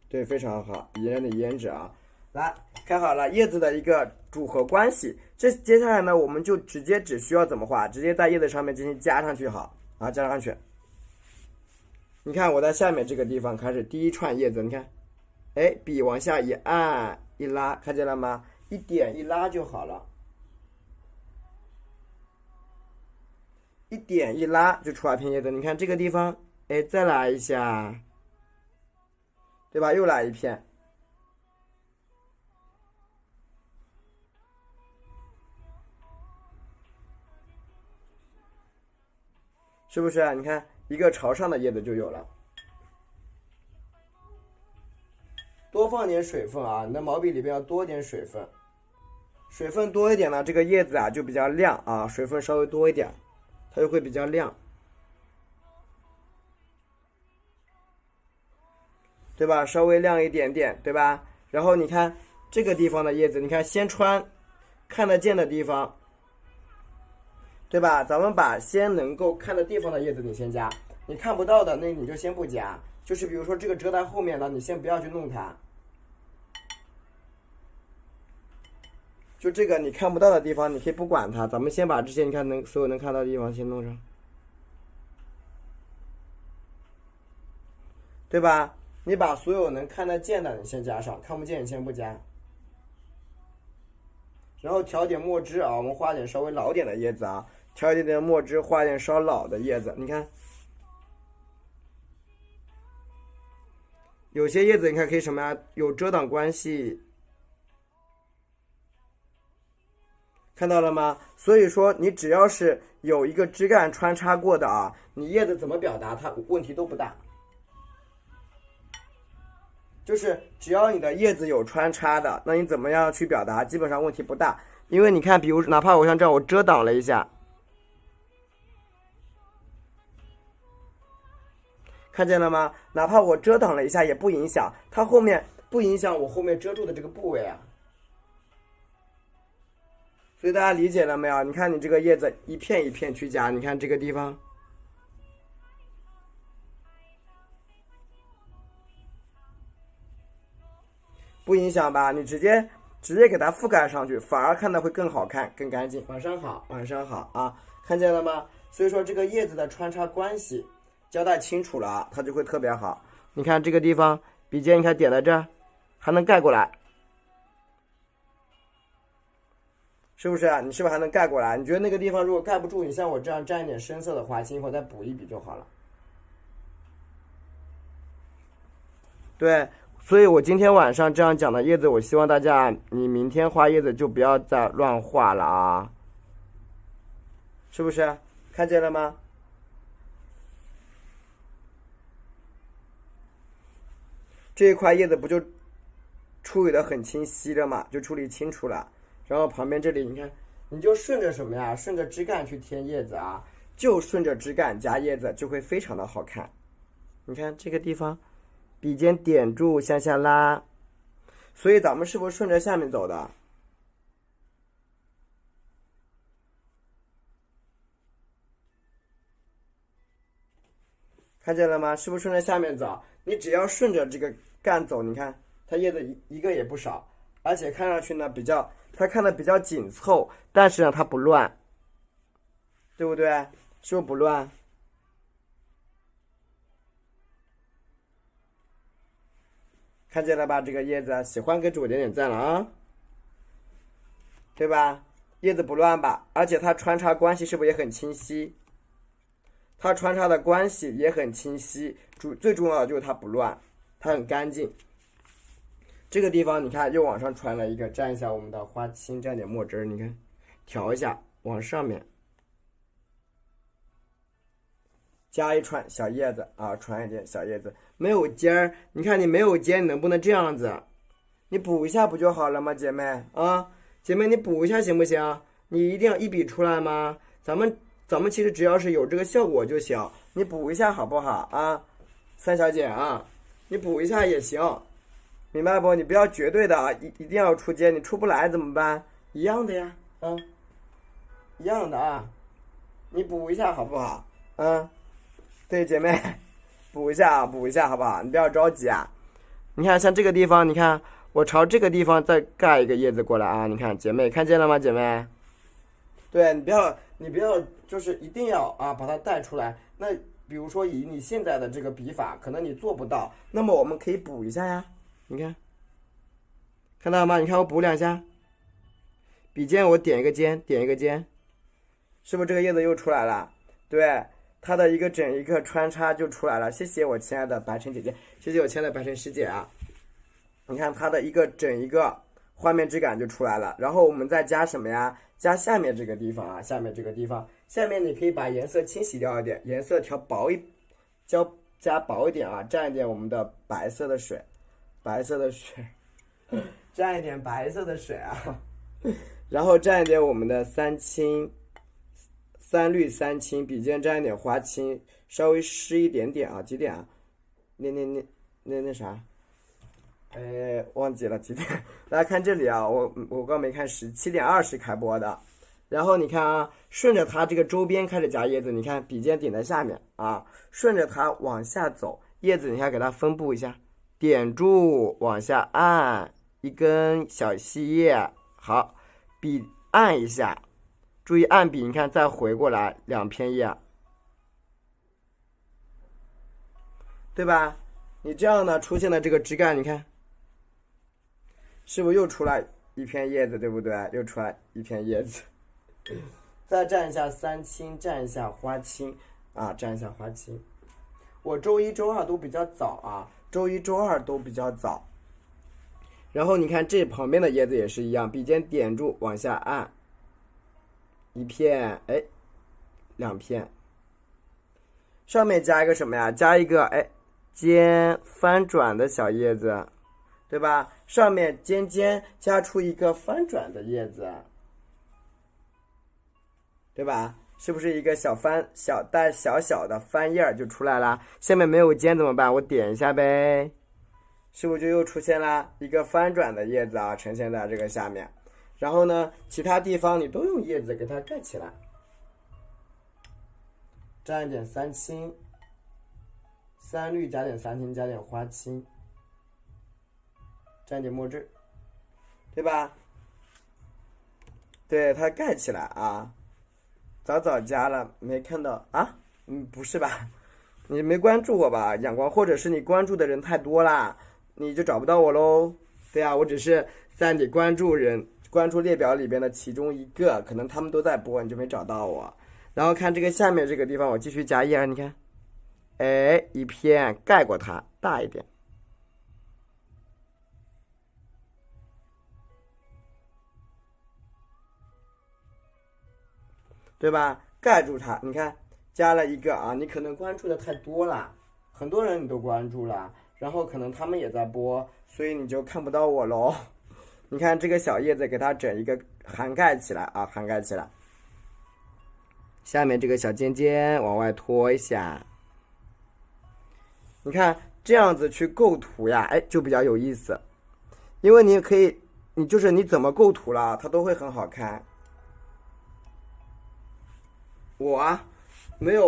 对，非常好，宜人的胭脂啊，来看好了叶子的一个组合关系。接下来呢，我们就只需要怎么画？直接在叶子上面进行加上去，好啊，加上去。你看我在下面这个地方开始第一串叶子，你看，哎，笔往下一按一拉，看见了吗？一点一拉就好了，一点一拉就出来一片叶子。你看这个地方，哎，再来一下。对吧？又来一片，是不是？你看一个朝上的叶子就有了。多放点水分啊，你的毛笔里边要多点水分，水分多一点呢，这个叶子啊就比较亮啊，水分稍微多一点，它就会比较亮，对吧？稍微亮一点点，对吧？然后你看这个地方的叶子，你看先穿看得见的地方，对吧？咱们把先能够看的地方的叶子你先加，你看不到的那你就先不加。就是比如说这个遮在后面的，你先不要去弄它。就这个你看不到的地方，你可以不管它，咱们先把这些你看所有能看到的地方先弄上，对吧？你把所有能看得见的你先加上，看不见你先不加。然后调点墨汁啊，我们画点稍微老点的叶子啊，调一点点墨汁，画点稍老的叶子。你看，有些叶子你看可以什么呀？有遮挡关系，看到了吗？所以说你只要是有一个枝干穿插过的啊，你叶子怎么表达它问题都不大。就是只要你的叶子有穿插的，那你怎么样去表达，基本上问题不大。因为你看，比如哪怕我像这样，我遮挡了一下，看见了吗？哪怕我遮挡了一下也不影响，它后面不影响我后面遮住的这个部位啊。所以大家理解了没有？你看你这个叶子一片一片去夹，你看这个地方。不影响吧？你直接给它覆盖上去，反而看到会更好看、更干净。晚上好，晚上好啊，看见了吗？所以说这个叶子的穿插关系交代清楚了啊，它就会特别好。你看这个地方，笔尖你看点在这儿，还能盖过来，是不是？你是不是还能盖过来？你觉得那个地方如果盖不住，你像我这样蘸一点深色的花青，或再补一笔就好了。对。所以我今天晚上这样讲的叶子，我希望大家你明天画叶子就不要再乱画了啊，是不是？看见了吗？这一块叶子不就处理的很清晰了嘛，就处理清楚了。然后旁边这里你看，你就顺着什么呀？顺着枝干去添叶子啊，就顺着枝干加叶子，就会非常的好看。你看这个地方。笔尖点住向下拉，所以咱们是不是顺着下面走的？看见了吗？是不是顺着下面走？你只要顺着这个干走，你看它叶子一个也不少，而且看上去呢它看的比较紧凑，但是呢它不乱，对不对？是不是不乱？看见了吧？这个叶子喜欢给主点点赞了啊，对吧？叶子不乱吧？而且它穿插关系是不是也很清晰？它穿插的关系也很清晰，最重要的就是它不乱，它很干净。这个地方你看又往上传了一个，蘸一下我们的花青，蘸点墨汁，你看调一下往上面。加一串小叶子啊，传一点小叶子，没有尖儿，你看你没有尖，你能不能这样子？你补一下不就好了吗，姐妹啊？姐妹，你补一下行不行？你一定要一笔出来吗？咱们其实只要是有这个效果就行，你补一下好不好啊？三小姐啊，你补一下也行，明白不？你不要绝对的啊，一定要出尖，你出不来怎么办？一样的呀，啊，一样的啊，你补一下好不好？啊。对，姐妹，补一下啊，补一下好不好？你不要着急啊。你看，像这个地方，你看我朝这个地方再盖一个叶子过来啊。你看，姐妹看见了吗？姐妹，对你不要，就是一定要啊，把它带出来。那比如说以你现在的这个笔法，可能你做不到，那么我们可以补一下呀。你看，看到吗？你看我补两下，笔尖我点一个尖，点一个尖，是不是这个叶子又出来了？对。它的一个整一个穿插就出来了，谢谢我亲爱的白晨姐姐，谢谢我亲爱的白晨师姐啊！你看它的一个整一个画面质感就出来了，然后我们再加什么呀？加下面这个地方啊，下面这个地方，下面你可以把颜色清洗掉一点，颜色调薄加薄一点啊，蘸一点我们的白色的水，蘸一点白色的水啊，然后蘸一点我们的三绿三青，笔尖蘸一点花青，稍微湿一点点啊，几点啊？那啥，忘记了几点？大家看这里啊，我刚没看7:20开播的。然后你看啊，顺着它这个周边开始夹叶子，你看笔尖顶在下面啊，顺着它往下走，叶子你看给它分布一下，点住往下按一根小细叶，好，笔按一下。注意按笔，你看再回过来2片叶，对吧？你这样呢出现的这个枝干，你看是不是又出来一片叶子，对不对？又出来一片叶子。再蘸一下三青，蘸一下花青啊，蘸一下花青。我周一周二都比较早啊，周一周二都比较早。然后你看这旁边的叶子也是一样，笔尖点住往下按。一片，哎，2片，上面加一个什么呀？加一个尖翻转的小叶子，对吧？上面尖尖加出一个翻转的叶子，对吧？是不是一个带小小的翻叶就出来了？下面没有尖怎么办？我点一下呗，是不是就又出现了一个翻转的叶子啊？呈现在这个下面。然后呢，其他地方你都用叶子给它盖起来，蘸一点三青、三绿，加点三青，加点花青，蘸点墨汁，对吧？对，它盖起来啊。早加了，没看到啊？不是吧？你没关注我吧，阳光，或者是你关注的人太多啦，你就找不到我喽。对啊，我只是在你关注列表里边的其中一个，可能他们都在播，你就没找到我。然后看这个下面这个地方，我继续加叶儿，你看，哎，一片盖过它，大一点，对吧？盖住它，你看加了一个啊，你可能关注的太多了，很多人你都关注了，然后可能他们也在播，所以你就看不到我喽。你看这个小叶子，给它整一个涵盖起来啊，涵盖起来。下面这个小尖尖往外拖一下，你看这样子去构图呀，哎，就比较有意思，因为你可以，你怎么构图了，它都会很好看。我啊，没有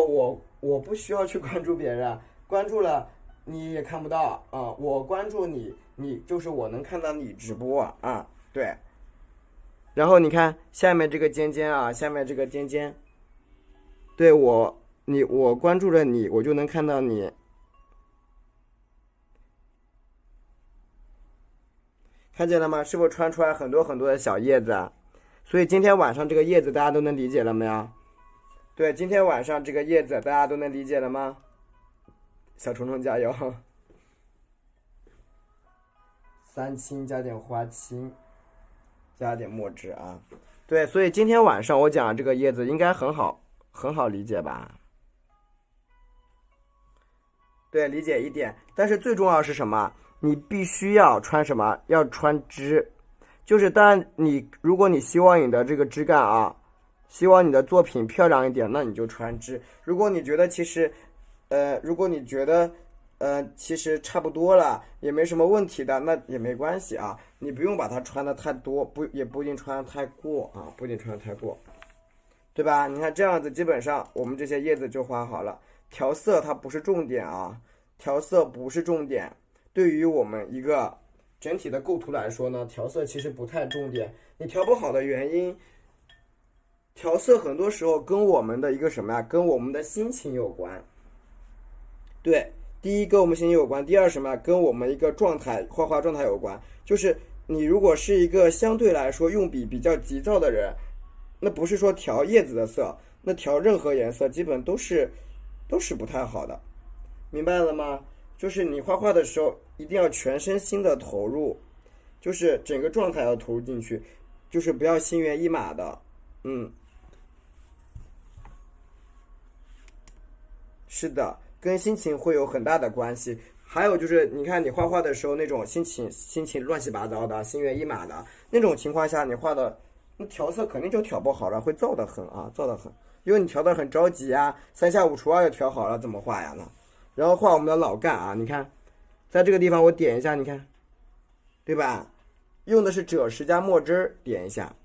我不需要去关注别人，关注了你也看不到啊。我关注你，你就是我能看到你直播啊，对。然后你看下面这个尖尖啊，下面这个尖尖，对我关注了你，我就能看到你。看见了吗？是不是穿出来很多很多的小叶子啊？所以今天晚上这个叶子大家都能理解了没有？对，今天晚上这个叶子大家都能理解了吗？小虫虫加油！三青加点花青，加点墨汁啊。对，所以今天晚上我讲这个叶子应该很好理解吧？对，理解一点。但是最重要是什么？你必须要穿什么？要穿枝。就是当然如果你希望你的这个枝干啊，希望你的作品漂亮一点，那你就穿枝。如果你觉得其实其实差不多了，也没什么问题的，那也没关系啊。你不用把它穿的太多，也不一定穿的太过啊，不一定穿的太过，对吧？你看这样子，基本上我们这些叶子就画好了。调色它不是重点啊，调色不是重点。对于我们一个整体的构图来说呢，调色其实不太重点。你调不好的原因，调色很多时候跟我们的一个什么呀？跟我们的心情有关。对，第一跟我们心情有关，第二什么？跟我们一个状态，画画状态有关。就是你如果是一个相对来说用笔比较急躁的人，那不是说调叶子的色，那调任何颜色基本都是不太好的，明白了吗？就是你画画的时候一定要全身心的投入，就是整个状态要投入进去，就是不要心猿意马的。是的，跟心情会有很大的关系。还有就是，你看你画画的时候那种心情乱七八糟的、心猿意马的那种情况下，你画的那调色肯定就调不好了，会燥得很啊，燥得很。因为你调得很着急啊，三下五除二就调好了，怎么画呀呢？然后画我们的老干啊，你看，在这个地方我点一下，你看，对吧？用的是赭石加墨汁，点一下，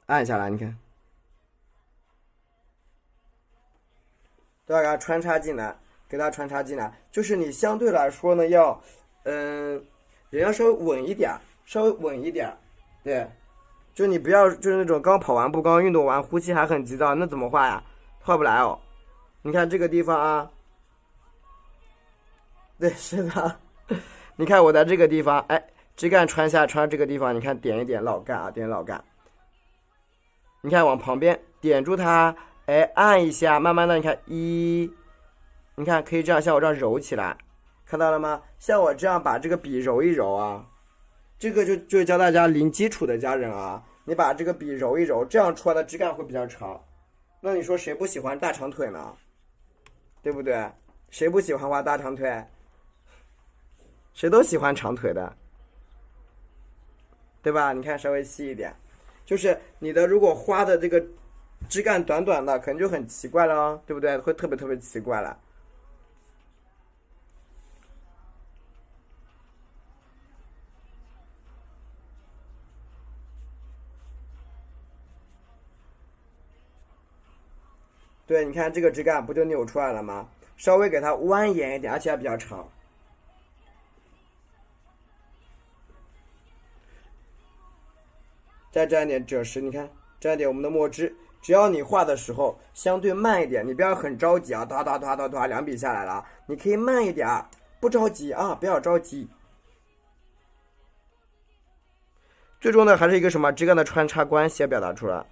按下来，你看。都要给它穿插进来，就是你相对来说呢，人要稍微稳一点，对，就你不要就是那种刚跑完步、刚运动完，呼吸还很急躁，那怎么画呀？画不来哦。你看这个地方啊，对，是的，你看我在这个地方，哎，枝干穿这个地方，你看点一点老干啊，点老干，你看往旁边点住它。哎，按一下，慢慢的，你看你看可以这样，像我这样揉起来，看到了吗？像我这样把这个笔揉一揉啊，这个就教大家零基础的家人啊，你把这个笔揉一揉，这样出来的枝干会比较长。那你说谁不喜欢大长腿呢？对不对？谁不喜欢画大长腿？谁都喜欢长腿的，对吧？你看稍微细一点，就是你的如果花的这个枝干短短的，可能就很奇怪了哦，对不对？会特别特别奇怪了。对，你看这个枝干不就扭出来了吗？稍微给它蜿蜒一点，而且还比较长。再沾点赭石，你看，沾点我们的墨汁。只要你画的时候相对慢一点，你不要很着急啊，哒哒哒哒哒，两笔下来了，你可以慢一点，不着急啊，不要着急。最终呢，还是一个什么枝干的穿插关系要表达出来，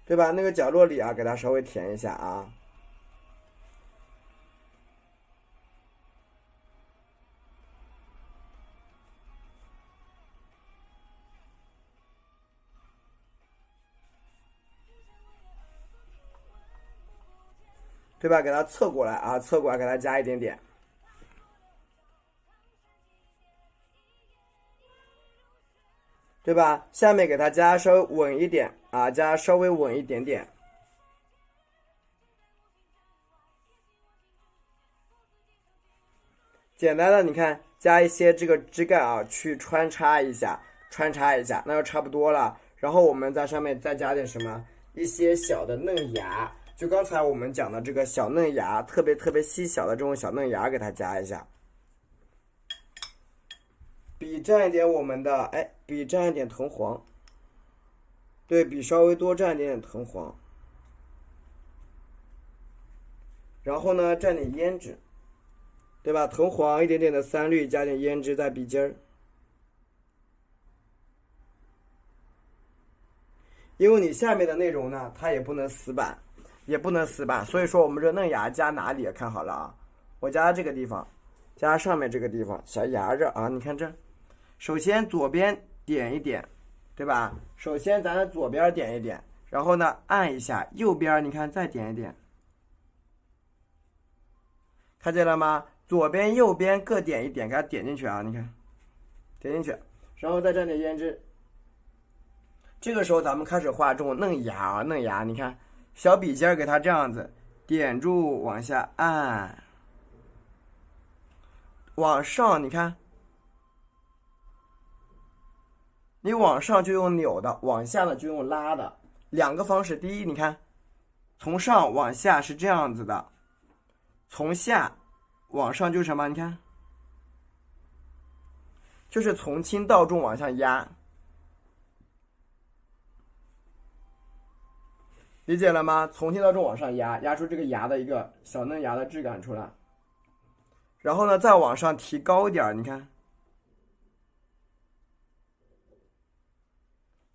对吧？那个角落里啊，给它稍微填一下啊。对吧？给它侧过来啊，侧过来给它加一点点，对吧？下面给它加稍微稳一点啊，加稍微稳一点点。简单的，你看加一些这个枝干啊，去穿插一下，穿插一下，那就差不多了。然后我们在上面再加点什么？一些小的嫩芽。就刚才我们讲的这个小嫩芽，特别特别细小的这种小嫩芽，给它加一下。笔蘸一点我们的，笔蘸一点藤黄，对笔稍微多蘸一点藤黄。然后呢，蘸点胭脂，对吧？藤黄一点点的三绿，加点胭脂在笔尖儿。因为你下面的内容呢，它也不能死板。也不能死板，所以说我们这嫩芽加哪里？看好了啊，我加这个地方，加上面这个地方，小芽这啊，你看这，首先左边点一点，对吧？首先咱左边点一点，然后呢按一下，右边你看再点一点，看见了吗？左边右边各点一点，给它点进去啊，你看，点进去，然后再蘸点胭脂。这个时候咱们开始画这种嫩芽啊，嫩芽，你看。小笔尖给它这样子点住，往下按，往上，你看，你往上就用扭的，往下呢就用拉的，两个方式。第一，你看，从上往下是这样子的，从下往上就是什么？你看，就是从轻到重往上压。理解了吗？从轻到重往上压，压出这个芽的一个小嫩芽的质感出来。然后呢，再往上提高一点，你看，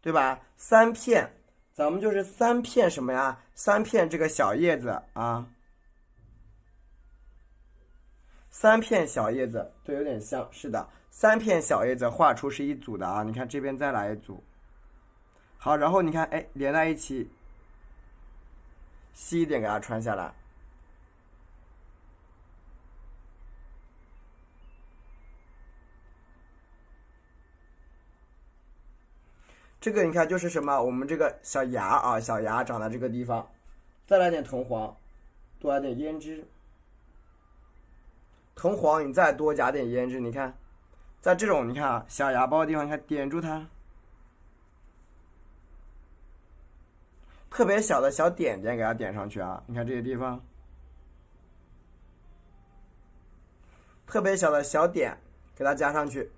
对吧？三片，咱们就是三片什么呀？三片这个小叶子啊，三片小叶子，对，有点像，是的，三片小叶子画出是一组的啊。你看这边再来一组，好，然后你看，连在一起。细一点给它穿下来，这个你看就是什么？我们这个小芽啊，小芽长在这个地方，再来点藤黄，多来点胭脂。藤黄你再多加点胭脂，你看，在这种你看啊小芽包的地方，你看点住它，特别小的小点点给它点上去啊！你看这些地方，特别小的小点给它加上去。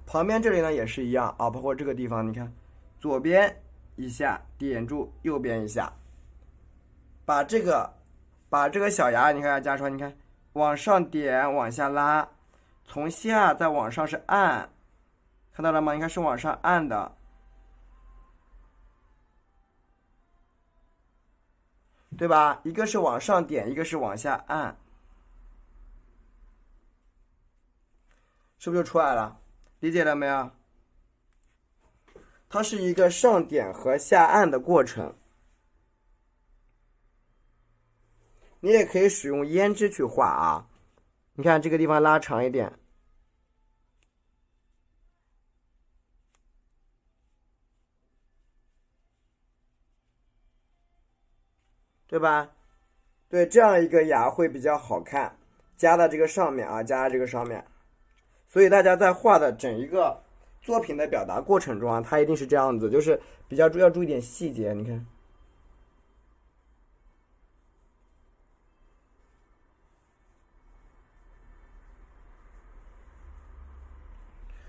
旁边这里呢也是一样啊，包括这个地方，你看，左边一下点住，右边一下，把这个小芽你看加出来，你看往上点，往下拉，从下再往上是按，看到了吗？你看是往上按的。对吧？一个是往上点，一个是往下按，是不是就出来了？理解了没有？它是一个上点和下暗的过程。你也可以使用胭脂去画啊，你看这个地方拉长一点，对吧？对，这样一个牙会比较好看，加到这个上面啊，加在这个上面。所以大家在画的整一个作品的表达过程中啊，它一定是这样子，就是比较要注意点细节，你看。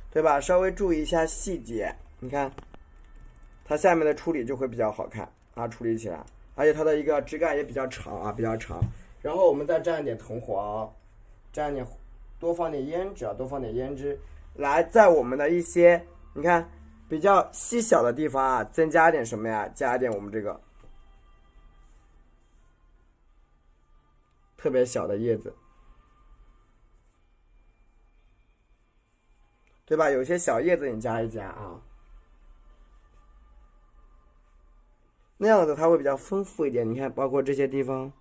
对吧？稍微注意一下细节，你看，它下面的处理就会比较好看啊，处理起来，而且它的一个枝干也比较长啊，比较长。然后我们再蘸一点藤黄，蘸一点，多放点胭脂啊，多放点胭脂，来在我们的一些你看比较细小的地方啊，增加点什么呀？加一点我们这个特别小的叶子。对吧？有些小叶子你加一加啊，那样子它会比较丰富一点。你看，包括这些地方，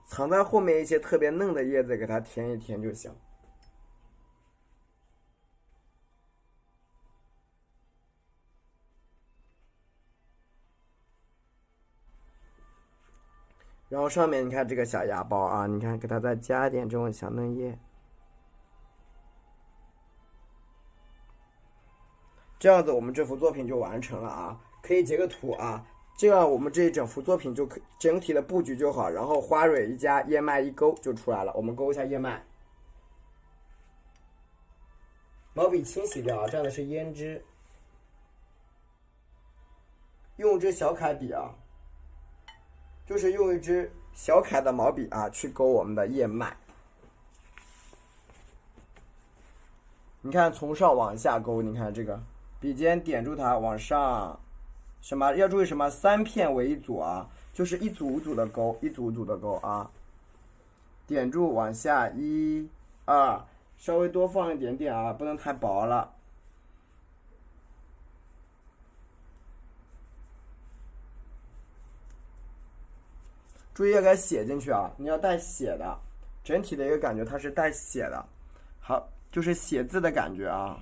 藏在后面一些特别嫩的叶子，给它填一填就行。然后上面你看这个小芽包啊，你看给它再加一点这种小嫩叶，这样子我们这幅作品就完成了啊。可以截个图啊，这样我们这一整幅作品就可整体的布局就好。然后花蕊一加，燕麦一勾就出来了。我们勾一下燕麦，毛笔清洗掉啊，蘸的是胭脂，用一支小楷笔啊。就是用一支小楷的毛笔啊，去勾我们的叶脉。你看，从上往下勾，你看这个笔尖点住它，往上，什么要注意什么？三片为一组啊，就是一组一组的勾，一组一组的勾啊。点住往下，一、二，稍微多放一点点啊，不能太薄了。注意要给它写进去啊！你要带血的，整体的一个感觉它是带血的。好，就是写字的感觉啊。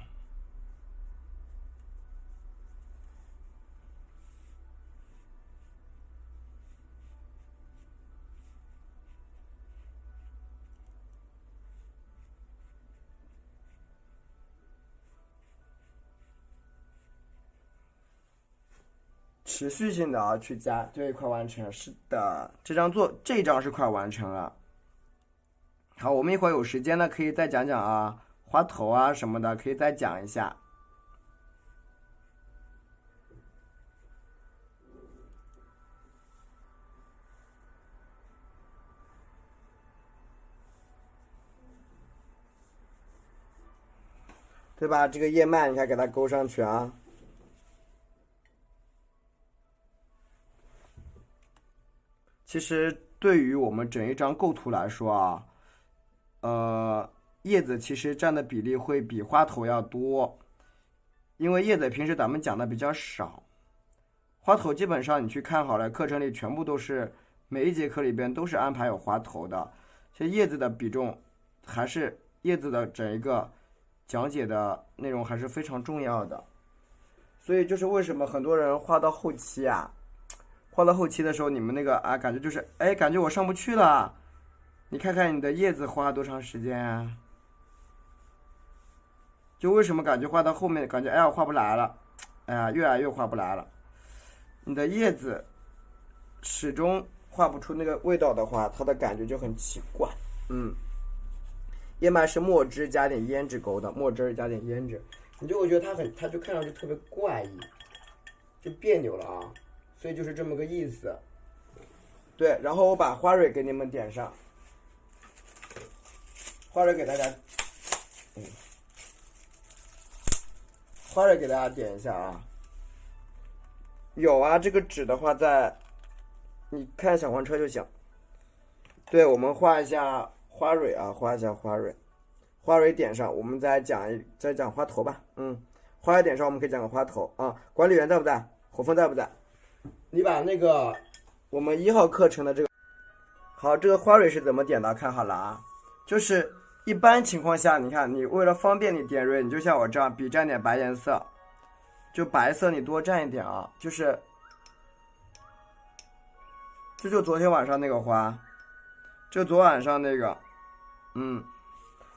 持续性的啊去加，对，快完成。是的，这张是快完成了。好，我们一会儿有时间呢，可以再讲讲啊，花头啊什么的，可以再讲一下。对吧？这个叶脉你看给它勾上去啊。其实对于我们整一张构图来说啊，叶子其实占的比例会比花头要多，因为叶子平时咱们讲的比较少，花头基本上你去看好了，课程里全部都是每一节课里边都是安排有花头的，其实叶子的比重还是叶子的整一个讲解的内容还是非常重要的，所以就是为什么很多人画到后期啊。画到后期的时候，你们那个啊，感觉就是哎，感觉我上不去了。你看看你的叶子花了多长时间啊？就为什么感觉画到后面，感觉哎呀我画不来了，哎呀越来越画不来了。你的叶子始终画不出那个味道的话，它的感觉就很奇怪。叶脉是墨汁加点胭脂勾的，墨汁加点胭脂，你就会觉得它就看上去特别怪异，就别扭了啊。所以就是这么个意思。对，然后我把花蕊给你们点上，花蕊给大家，花蕊给大家点一下啊。有啊，这个纸的话你看小黄车就行，对，我们画一下花蕊啊，画一下花蕊，花蕊点上，我们再讲花头吧。花蕊点上，我们可以讲个花头啊。管理员在不在？火凤在不在？你把那个我们1号课程的这个，好，这个花蕊是怎么点的？看好了啊，就是一般情况下，你看你为了方便你点蕊，你就像我这样，笔蘸点白颜色，就白色你多蘸一点啊，这就昨天晚上那个花，就昨晚上那个，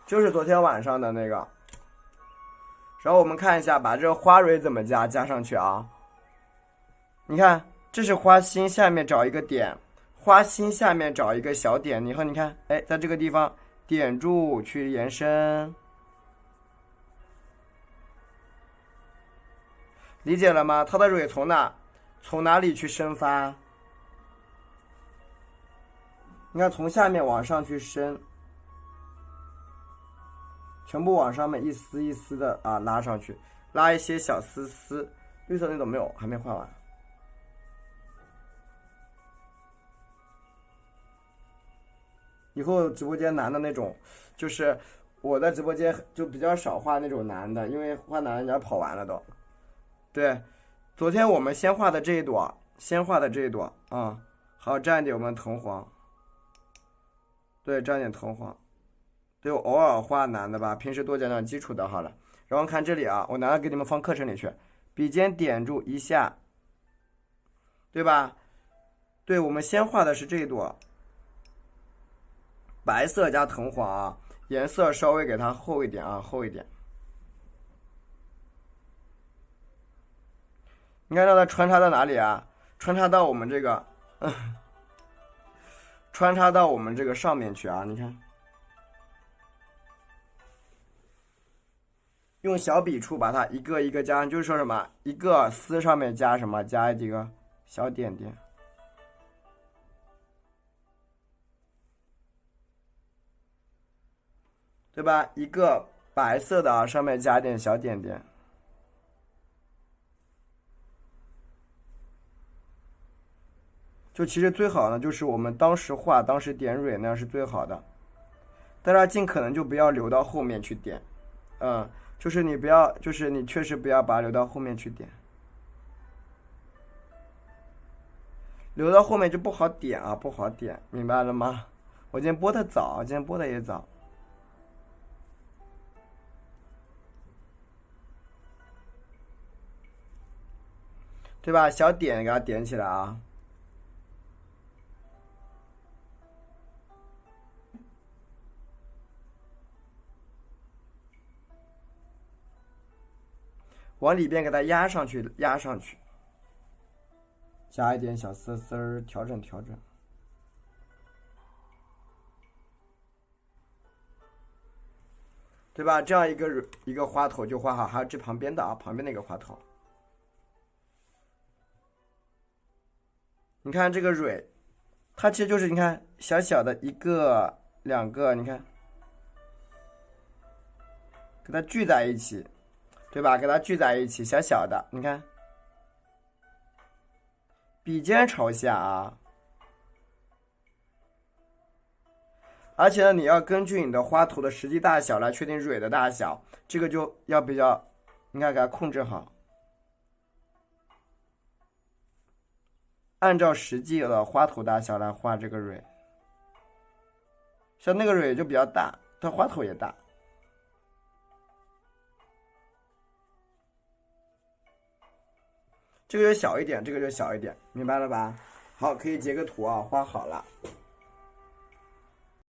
就是昨天晚上的那个。然后我们看一下，把这个花蕊怎么加上去啊？你看，这是花心，下面找一个点，花心下面找一个小点，以后你看，哎，在这个地方点住去延伸，理解了吗？它的蕊从哪里去生发？你看，从下面往上去伸，全部往上面一丝一丝的啊拉上去，拉一些小丝丝。绿色那种没有，还没画完。以后直播间男的那种，就是我在直播间就比较少画那种男的，因为画男的人家跑完了都。对，昨天我们先画的这一朵啊，好，蘸一点我们藤黄。对，蘸点藤黄。对，我偶尔画男的吧，平时多讲讲基础的好了。然后看这里啊，我拿来给你们放课程里去，笔尖点住一下，对吧？对，我们先画的是这一朵，白色加藤黄啊，颜色稍微给它厚一点啊，厚一点。你看让它穿插到哪里啊？穿插到我们这个，穿插到我们这个上面去啊！你看。用小笔触把它一个一个加上，就是说什么一个丝上面加什么，加几个小点点，对吧？一个白色的啊，上面加点小点点。就其实最好呢，就是我们当时画、当时点蕊那样是最好的，但是尽可能就不要留到后面去点，就是你不要，就是你确实不要把它留到后面去点，留到后面就不好点啊，不好点，明白了吗？我今天播的早，今天播的也早，对吧？小点给它点起来啊。往里边给它压上去，压上去，加一点小丝丝儿，调整调整，对吧？这样一个花头就画好，还有这旁边的啊，旁边的一个花头。你看这个蕊，它其实就是你看小小的一个两个，你看，给它聚在一起。对吧？给它聚在一起，小小的，你看，笔尖朝下啊。而且呢，你要根据你的花头的实际大小来确定蕊的大小，这个就要比较，你看给它控制好，按照实际的花头大小来画这个蕊。像那个蕊就比较大，它花头也大。这个就小一点，这个就小一点，明白了吧？好，可以截个图啊，画好了。